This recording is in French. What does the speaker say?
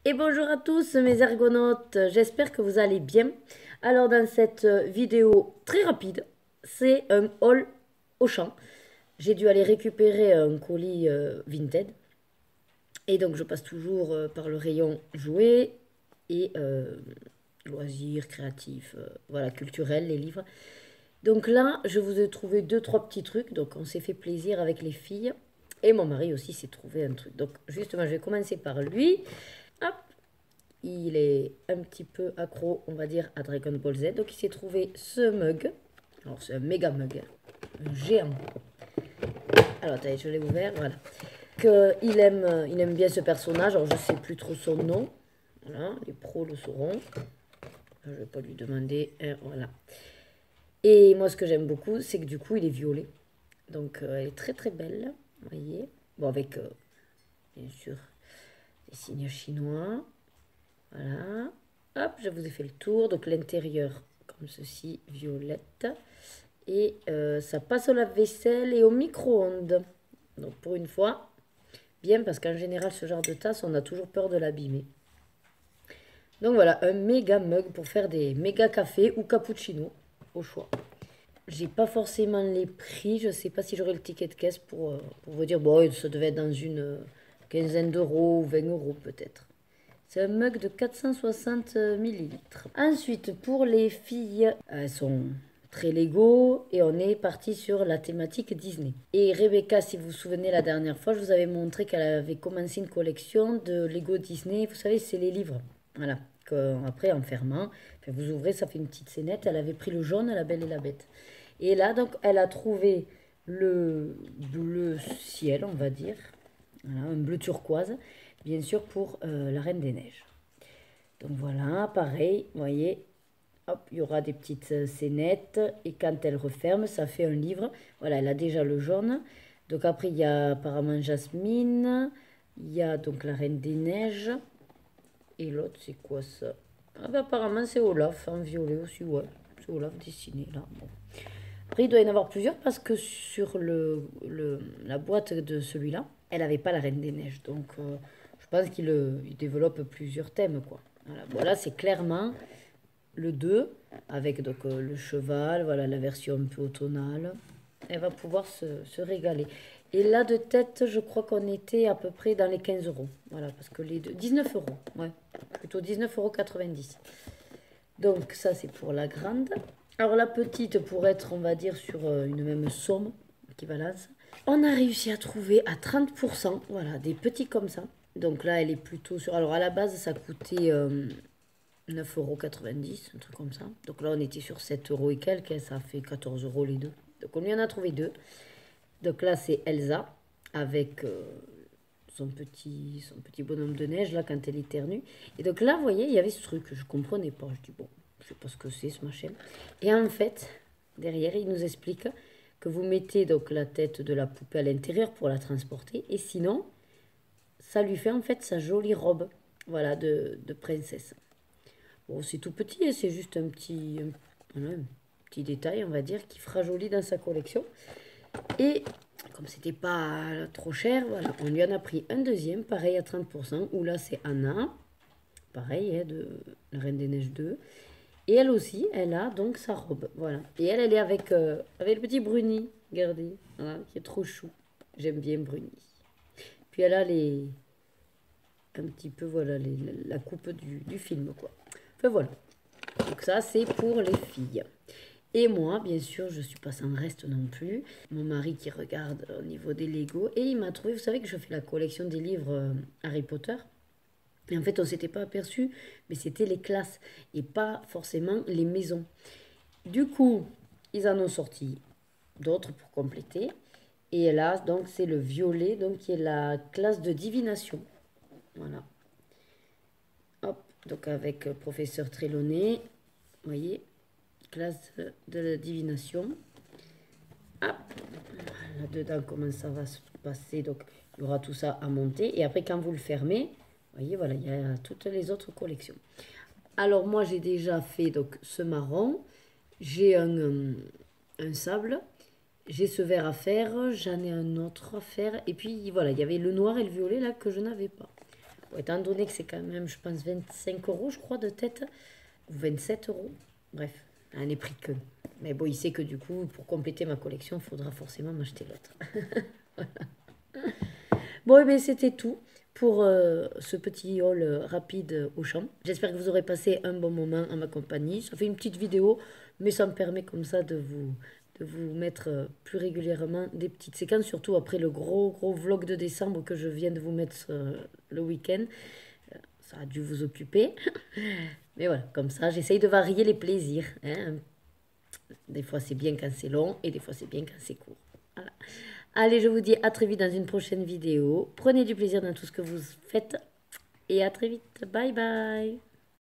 Et bonjour à tous mes ergonautes, j'espère que vous allez bien. Alors dans cette vidéo très rapide, c'est un haul Auchan. J'ai dû aller récupérer un colis Vinted. Et donc je passe toujours par le rayon jouets et loisirs, créatifs, voilà, culturels, les livres. Donc là, je vous ai trouvé deux, trois petits trucs. Donc on s'est fait plaisir avec les filles. Et mon mari aussi s'est trouvé un truc. Donc justement, je vais commencer par lui. Hop, il est un petit peu accro, on va dire, à Dragon Ball Z. Donc il s'est trouvé ce mug. Alors c'est un méga mug, un géant. Alors attendez, je l'ai ouvert, voilà. Il aime bien ce personnage. Alors je sais plus trop son nom. Voilà, les pros le sauront. Je vais pas lui demander. Voilà. Et moi ce que j'aime beaucoup, c'est que du coup il est violet. Donc elle est très très belle. Vous voyez. Bon avec bien sûr des signes chinois. Voilà. Hop, je vous ai fait le tour. Donc l'intérieur, comme ceci, violette. Et ça passe au lave-vaisselle et au micro-ondes. Donc pour une fois, bien parce qu'en général, ce genre de tasse, on a toujours peur de l'abîmer. Donc voilà, un méga mug pour faire des méga cafés ou cappuccino, au choix. J'ai pas forcément les prix, je sais pas si j'aurai le ticket de caisse pour vous dire, bon, ça devait être dans une quinzaine d'euros ou 20 euros peut-être. C'est un mug de 460 millilitres. Ensuite, pour les filles, elles sont très Lego et on est parti sur la thématique Disney. Et Rebecca, si vous vous souvenez, la dernière fois, je vous avais montré qu'elle avait commencé une collection de Lego Disney. Vous savez, c'est les livres. Voilà. Après, en fermant, vous ouvrez, ça fait une petite scénette. Elle avait pris le jaune, La Belle et la Bête. Et là, donc, elle a trouvé le bleu ciel, on va dire. Voilà, un bleu turquoise, bien sûr, pour la Reine des Neiges. Donc voilà, pareil, vous voyez, hop, il y aura des petites scénettes. Et quand elle referme, ça fait un livre. Voilà, elle a déjà le jaune. Donc après, il y a apparemment Jasmine. Il y a donc la Reine des Neiges. Et l'autre, c'est quoi ça? Ah bah apparemment, c'est Olaf, en violet aussi, ouais. C'est Olaf dessiné, là. Bon. Après, il doit y en avoir plusieurs parce que sur la boîte de celui-là, elle n'avait pas la Reine des Neiges. Donc, je pense qu'il développe plusieurs thèmes, quoi. Voilà, voilà c'est clairement le 2 avec donc, le cheval, voilà la version un peu automnale. Elle va pouvoir se régaler. Et là, de tête, je crois qu'on était à peu près dans les 15 euros. Voilà, parce que les deux. 19 euros, ouais. Plutôt 19,90 euros. Donc, ça, c'est pour la grande. Alors, la petite, pour être, on va dire, sur une même somme, équivalence, on a réussi à trouver à 30%, voilà, des petits comme ça. Donc là, elle est plutôt sur. Alors, à la base, ça coûtait 9,90 €, un truc comme ça. Donc là, on était sur 7 euros et quelques, ça fait 14 euros les deux. Donc on lui en a trouvé deux. Donc là, c'est Elsa avec son petit bonhomme de neige, là, quand elle éternue. Et donc là, vous voyez, il y avait ce truc, je comprenais pas. Je dis, bon, je sais pas ce que c'est, ce machin. Et en fait, derrière, il nous explique que vous mettez donc la tête de la poupée à l'intérieur pour la transporter. Et sinon, ça lui fait en fait sa jolie robe, voilà, de princesse. Bon, c'est tout petit, hein, c'est juste voilà, un petit détail, on va dire, qui fera joli dans sa collection. Et comme c'était pas trop cher, voilà, on lui en a pris un deuxième, pareil à 30%, où là c'est Anna, pareil, hein, de La Reine des Neiges 2. Et elle aussi, elle a donc sa robe, voilà. Et elle est avec le petit Bruni, regardez, voilà, qui est trop chou. J'aime bien Bruni. Puis elle a un petit peu, voilà, la coupe du film, quoi. Enfin voilà. Donc ça, c'est pour les filles. Et moi, bien sûr, je suis pas sans reste non plus. Mon mari qui regarde au niveau des Lego. Et il m'a trouvé, vous savez que je fais la collection des livres Harry Potter. Et en fait, on s'était pas aperçu, mais c'était les classes et pas forcément les maisons. Du coup, ils en ont sorti d'autres pour compléter. Et là, donc, c'est le violet, donc qui est la classe de divination. Voilà. Hop, donc avec professeur Trelawney, vous voyez, classe de divination. Hop, là-dedans, comment ça va se passer? Donc, il y aura tout ça à monter. Et après, quand vous le fermez, vous voyez, voilà, il y a toutes les autres collections. Alors, moi, j'ai déjà fait donc ce marron. J'ai un sable. J'ai ce vert à faire. J'en ai un autre à faire. Et puis, voilà, il y avait le noir et le violet là que je n'avais pas. Bon, étant donné que c'est quand même, je pense, 25 euros, je crois, de tête, ou 27 euros. Bref, un n'est pris que. Mais bon, il sait que du coup, pour compléter ma collection, il faudra forcément m'acheter l'autre. Bon, et bien c'était tout pour ce petit haul rapide au champ. J'espère que vous aurez passé un bon moment en ma compagnie. Ça fait une petite vidéo, mais ça me permet comme ça de vous mettre plus régulièrement des petites séquences, surtout après le gros vlog de décembre que je viens de vous mettre le week-end. Ça a dû vous occuper. Mais voilà, comme ça, j'essaye de varier les plaisirs, hein. Des fois, c'est bien quand c'est long et des fois, c'est bien quand c'est court. Voilà. Allez, je vous dis à très vite dans une prochaine vidéo. Prenez du plaisir dans tout ce que vous faites et à très vite. Bye bye.